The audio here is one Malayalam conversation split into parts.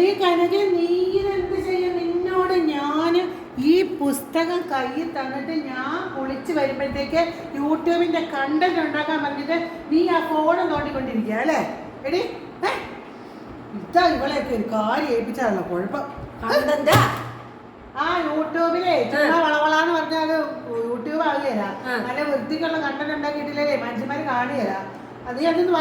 എടി കനക, നീ ഇതെന്ത് ചെയ്യും? നിന്നോട് ഞാൻ ഈ പുസ്തകം കയ്യിൽ തന്നിട്ട് ഞാൻ കുളിച്ച് വരുമ്പോഴത്തേക്ക് യൂട്യൂബിന്റെ കണ്ടന്റ് ഉണ്ടാക്കാൻ പറഞ്ഞിട്ട് നീ ആ ഫോണും തോണ്ടിക്കൊണ്ടിരിക്കുക അല്ലേ? എടി ഇതാ ഇവളെയൊക്കെ ഒരു കാര്യം ഏൽപ്പിച്ചാണല്ലോ കുഴപ്പം. ആ യൂട്യൂബിലെ ചുമ്മാ വളവളാന്ന് പറഞ്ഞാൽ യൂട്യൂബ് ആകുകയല്ല, നല്ല വൃത്തിക്കുള്ള കണ്ടന്റ് ഉണ്ടാക്കിയിട്ടില്ലേ മനുഷ്യന്മാര് കാണുകയല്ല. അത് അതൊന്നും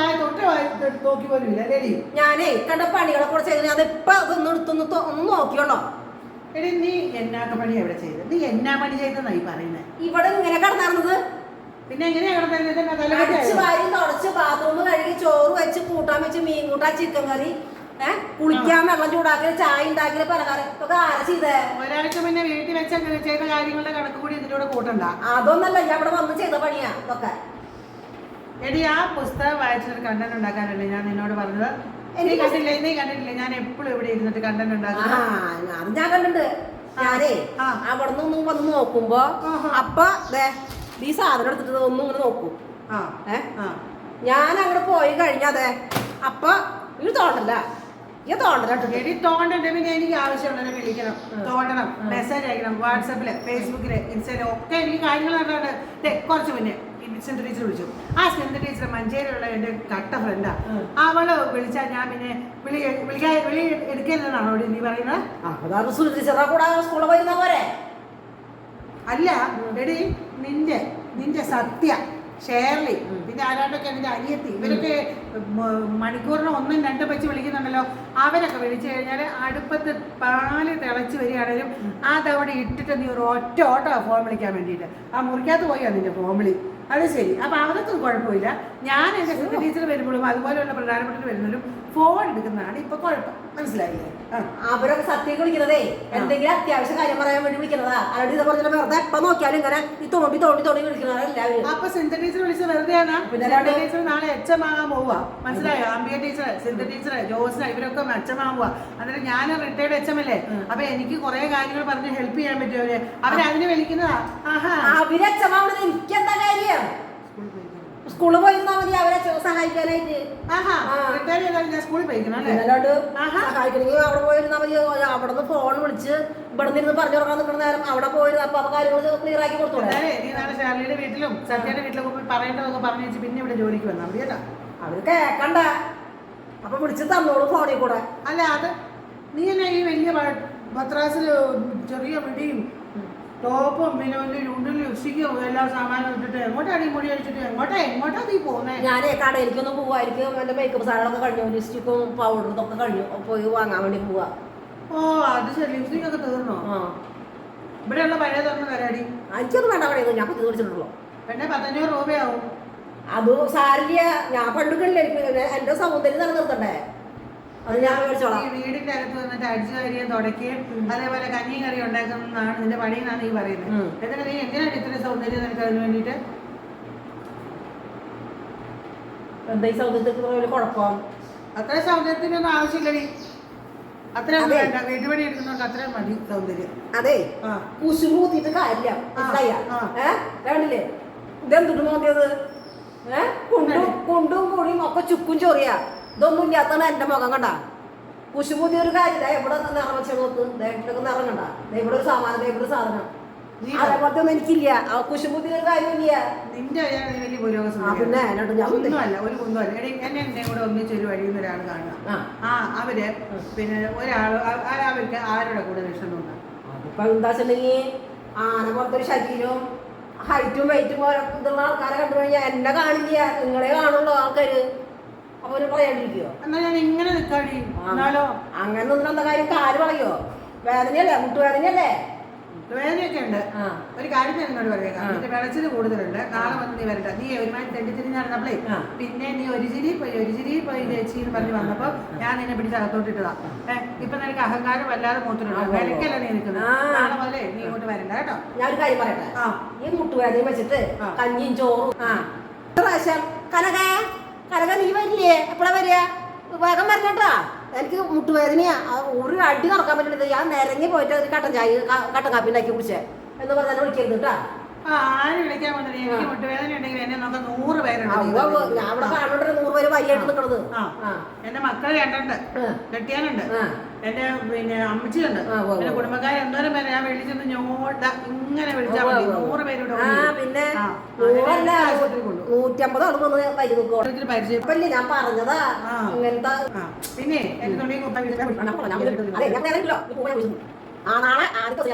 തൊട്ട് നോക്കി പോലും ഇല്ല അല്ലേടി. ഞാനേ കണ്ട പണികളെ കൂടെ ചെയ്ത് അതിപ്പോ ഒന്ന് നോക്കിയോളോ. എടി നീ എന്നാക്ക പണി എവിടെ ചെയ്ത്? നീ എന്നാ പണി ചെയ്തെന്നാ ഈ പറയുന്നത്? ഇവിടെ ഇങ്ങനെ കിടന്നിരുന്നത്. പിന്നെ എങ്ങനെയാ തുടച്ച് ബാത്റൂം കഴുകി ചോറ് വെച്ച് കൂട്ടാൻ വെച്ച് മീൻ കൂട്ടാൻ ചിക്കൻ കറി കുളിക്കാൻ വെള്ളം ചൂടാക്കി ചായ ഉണ്ടാക്കി പലഹാരം ഒക്കെ ആരാ ചെയ്തേ? ഒരാഴ്ച പിന്നെ വീട്ടിൽ വെച്ച ചെയ്ത കാര്യങ്ങളുടെ കണക്ക് കൂടി ഇതിലൂടെ കൂട്ടണ്ട. അതൊന്നല്ല ഞാൻ ഇവിടെ വന്ന് ചെയ്ത പണിയാ ഇതൊക്കെ. എടി ആ പുസ്തകം വായിച്ചൊരു കണ്ടന്റ് ഉണ്ടാക്കാനല്ലേ ഞാൻ നിന്നോട് പറഞ്ഞത്? നീ കണ്ടിട്ടില്ലേ ഞാൻ എപ്പോഴും ഇവിടെ ഇരുന്നിട്ട് കണ്ടന്റ് ഉണ്ടാക്കുന്നത്? അത് ഞാൻ കണ്ടിട്ടുണ്ട്. ഞാനേ അവിടെ നിന്ന് വന്ന് നോക്കുമ്പോ അപ്പൊ ഈ സാധനം എടുത്തിട്ട് ഒന്നും ഇങ്ങനെ നോക്കും. ഞാൻ അങ്ങോട്ട് പോയി കഴിഞ്ഞാതെ അപ്പൊ ഇത് തോണ്ടല്ല എടി തോണ്ടണ്ട. പിന്നെ എനിക്ക് ആവശ്യമുള്ളവരെ വിളിക്കണം, തോണ്ടണം, മെസ്സേജ് അയക്കണം, വാട്സാപ്പില് ഫേസ്ബുക്കില് ഇൻസ്റ്റയിലും ഒക്കെ എനിക്ക് കാര്യങ്ങൾ പറഞ്ഞിട്ടുണ്ട്. കുറച്ച് മുന്നേ സെന്റർ ടീച്ചർ വിളിച്ചു. ആ സെന്റർ ടീച്ചർ മഞ്ചേരിയുള്ള എൻ്റെ കട്ട ഫ്രണ്ടാ. അവള് വിളിച്ചാൽ ഞാൻ പിന്നെ വിളി എടുക്കരുതെന്നാണോ നീ പറയുന്നത്? അല്ല എടി, നിന്റെ സത്യ ഷേർലി പിന്നെ ആരാണ്ടൊക്കെ എൻ്റെ അനിയത്തി ഇവരൊക്കെ മണിക്കൂറിന് 1 2 വെച്ച് വിളിക്കുന്നുണ്ടല്ലോ. അവരൊക്കെ വിളിച്ചു കഴിഞ്ഞാൽ അടുപ്പത്ത് പാല് തിളച്ച് വരികയാണെങ്കിലും അതവിടെ ഇട്ടിട്ട് നീ ഒരു ഒറ്റ ഓട്ടോ ഫോൺ വിളിക്കാൻ വേണ്ടിയിട്ട് ആ മുറിക്കകത്ത് പോയാ നിന്റെ ഫോൺ വിളി. അത് ശരി. അപ്പൊ അതൊന്നും കുഴപ്പമില്ല. ഞാൻ എൻ്റെ സെന്റർ ടീച്ചർ വരുമ്പോഴും അതുപോലെയുള്ള പ്രധാനപ്പെട്ട വരുമ്പോഴും ഫോൺ എടുക്കുന്നതാണ് ഇപ്പൊ കുഴപ്പം. മനസ്സിലായില്ലേ? അവരൊക്കെ സത്യം വിളിക്കുന്നതേ എന്തെങ്കിലും അത്യാവശ്യ കാര്യം പറയാൻ വേണ്ടി വിളിക്കുന്നതാ. അല്ലാണ്ട് ഇതേ പറഞ്ഞ വെറുതെ എപ്പ നോക്കിയാലും ഇങ്ങനെ ഈ തോണ്ടി വിളിക്കുന്നവരെല്ലാവരും. അപ്പൊ സെന്റർ ടീച്ചർ വിളിച്ച് വെറുതെയാണ്. സെന്റർ ടീച്ചർ നാളെ എച്ചമാകാൻ പോവുക. മനസ്സിലായോ? അംബിയ ടീച്ചർ, സെന്റർ ടീച്ചർ, ജോസ്ന ഇവരൊക്കെ എച്ചമാകാൻ പോവാ. എന്നിട്ട് ഞാൻ റിട്ടയർഡ് എച്ചമല്ലേ. അപ്പൊ എനിക്ക് കുറെ കാര്യങ്ങൾ പറഞ്ഞ് ഹെൽപ്പ് ചെയ്യാൻ പറ്റുമോ? അവരതിന് വിളിക്കുന്നതാ. അവരെച്ചമാവുന്നത് എനിക്കെന്താ കാര്യം? സ്കൂളിൽ പോയിരുന്നാ മതി അവരെ സഹായിക്കാനായിട്ട്. സ്കൂളിൽ പോയിക്കണമെങ്കിൽ അവിടെ പോയിരുന്നാ മതി. അവിടെ നിന്ന് ഫോൺ വിളിച്ച് ഇവിടെ നിന്ന് പറഞ്ഞു കൊടുക്കാൻ നിൽക്കുന്ന നേരം അവിടെ പോയിരുന്ന അപ്പൊ കാര്യങ്ങൾ ക്ലിയർ ആക്കി കൊടുത്തു. നീ നാളെ ഷാർലിയുടെ വീട്ടിലും സത്യയുടെ വീട്ടിലൊക്കെ പോയി പറയേണ്ടതൊക്കെ പറഞ്ഞു വെച്ച് പിന്നെ ഇവിടെ ജോലിക്ക് വന്നാൽ മതി കേട്ടോ. അവര് കേക്കണ്ട. അപ്പൊ വിളിച്ച് തന്നോളൂ ഫോണിൽ കൂടെ. അല്ല അത് നീ തന്നെ ഈ വലിയ പത്രാസില് ചെറിയ പിടിയും ടോപ്പും പിന്നെ വലിയ ഉണ്ടിലും ഉഷിക്കും എല്ലാ സാമാനും ഇട്ടിട്ട് എങ്ങോട്ടാണ് ഈ മുടി അടിച്ചിട്ട് എങ്ങോട്ടാ നീ പോകുന്നേ? ഞാനേ കടയിലേക്കൊന്നും പോവായിരിക്കും. എന്റെ മേക്കപ്പ് സാധനങ്ങളൊക്കെ കഴിഞ്ഞു, ലിപ്സ്റ്റിക്കും പൗഡറും ഇതൊക്കെ കഴിഞ്ഞു, പോയി വാങ്ങാൻ വേണ്ടി പോവാ. ഓ അത് ശരി. ലിപ്സ്റ്റിക് ഒക്കെ തീർന്നോ? ഇവിടെയുള്ള പഴയ തുറന്ന് തരാടി. എനിക്കൊന്നും വേണ്ട പറയുന്നത്, ഞാൻ 10 കുടിച്ചിട്ടുള്ളൂ. പിന്നെ 1500 രൂപയാവും. അത് സാരില്ല, ഞാൻ പണ്ടുകളിൽ എന്റെ സൗന്ദര്യം നിലനിർത്തണ്ടേ. അത് ഞാൻ മേടിച്ചോളാം. വീടിന്റെ അകത്ത് വന്നിട്ട് അടിച്ചു കാര്യം തുടക്കുകയും അതേപോലെ കഞ്ഞിയും കറി ഉണ്ടാക്കുന്നതാണ് നിന്റെ പണിയെന്നാണ് ഈ പറയുന്നത്. എന്നിട്ട് നീ എന്തിനാണ് ഇത്രയും സൗന്ദര്യം നിനക്ക് അതിന് വേണ്ടിട്ട്? എന്താ ഈ സൗന്ദര്യത്തിന് കുഴപ്പം? അത്ര സൗന്ദര്യത്തിനൊന്നും ആവശ്യമില്ലടി. അത്രയൊന്നും വേണ്ട. വീട്ടുപണി എടുക്കുന്നവർക്ക് അത്രയും മതി സൗന്ദര്യം. അതെ, കുശുമൂത്തിട്ട് കാര്യമില്ല. വേണ്ടില്ലേ? ഇതെന്തുട്ട് നോക്കിയത്? കുണ്ടും കൂടിയും ഒക്കെ ചുക്കും ചൊറിയാ. ഇതൊന്നും ഇല്ലാത്താണ് എന്റെ മുഖം. കണ്ട കുശുമൂത്തി ഒരു കാര്യം. എവിടെ നിറം വെച്ച് നോക്ക്, ദേഹത്തിലൊക്കെ നിറം കണ്ട. ഇവിടെ ഒരു സാമാനം, ഇവിടെ ഒരു സാധനം. അതേപോലത്തെ ഒന്നും എനിക്കില്ല. കുശുമൂത്തി ഒരു കാര്യമില്ല. നിന്റെ വലിയ പുരോഗമനം. പിന്നെ ഒന്നുമല്ല, ഒരു കുന്തമല്ല. എന്നെ കൂടെ ഒന്നിച്ചൊരു വഴിയിൽ നിന്ന് ഒരാൾ കാണുക. അവര് പിന്നെ അവർക്ക് ആരുടെ കൂടെ ലക്ഷണമുണ്ട്. അതിപ്പോ എന്താ വെച്ചിട്ടുണ്ടെങ്കിൽ ആന പുറത്തൊരു ശരീരവും ഹൈറ്റും വെയിറ്റും ഇതുള്ള ആൾക്കാരെ കണ്ടു കഴിഞ്ഞാൽ എന്നെ കാണില്ല, നിങ്ങളെ കാണുള്ളൂ ആൾക്കാര്. അപ്പൊ പറയാണ്ടിരിക്കോ? എന്നാ ഞാൻ ഇങ്ങനെ നിൽക്കാടി. എന്നാലോ അങ്ങനെ നിന്ന കാര്യം കാല് പറയോ? വേദനയല്ലേ? മുട്ടുവേദനയല്ലേ? മുട്ടുവേദനയൊക്കെ ഉണ്ട്. ഒരു കാര്യം ഞാൻ എന്നോട് പറയാം, നിന്റെ വിളച്ചില് കൂടുതലുണ്ട്. നാളെ വന്ന് നീ വരട്ടെ. നീ ഒരുമാതിരി തെണ്ടിത്തിരിഞ്ഞ് നടന്നപ്പോഴേ പിന്നെ നീ ഒരു ചിരി പോയി ചേച്ചി എന്ന് പറഞ്ഞ് വന്നപ്പോ ഞാൻ നിന്നെ പിടിച്ച് അകത്തോട്ടിട്ടതാ. ഇപ്പൊ നിനക്ക് അഹങ്കാരം വല്ലാതെ മൂത്തിട്ടുണ്ട്. വിലക്കല്ല നീ നിൽക്കുന്നത്. നാളെ മുതലേ നീ ഇങ്ങോട്ട് വരണ്ട കേട്ടോ. ഞാൻ ഒരു കാര്യം പറയട്ടെ. ഈ മുട്ടുവേദനയും വെച്ചിട്ട് കഞ്ഞിയും ചോറും പ്രാവശ്യം കനക നീ വരില്ലേ? എപ്പോഴാ വരിക? വേഗം വരണട്ടാ. എനിക്ക് മുട്ടുവേദനയാ. ഒരു അടി നടക്കാൻ പറ്റുന്നത്. ഞാൻ നിരങ്ങി പോയിട്ട് ഒരു കട്ടൻ കാപ്പി ഉണ്ടാക്കി കുടിച്ചേ എന്ന് പറഞ്ഞാൽ വിളിക്കരുത് കേട്ടാ. ആരും വിളിക്കാൻ വന്നില്ല. എനിക്ക് മുട്ടുവേദന ഉണ്ടെങ്കിൽ എന്നെ നോക്കാൻ 100 പേരുണ്ട്. ഞാൻ ഇവിടെ കാണുന്നുണ്ട് 100 പേര് വരിയായിട്ട് നിൽക്കണത്. എന്റെ മക്കൾ 2 കെട്ടിയാനുണ്ട്. എന്റെ പിന്നെ അമ്മച്ചിയുണ്ട് എന്റെ കുടുംബക്കാരെ എന്തോരം പേരെ ഞാൻ വിളിച്ചെന്ന് ഞോട്ട ഇങ്ങനെ വിളിച്ചാൽ മതി 100 പേരോട് പിന്നെ 150 ആള് വന്ന് പരിചയം ഞാൻ പറഞ്ഞതാ ഇങ്ങനത്തെ പിന്നെ നാളെ ആദ്യത്തെ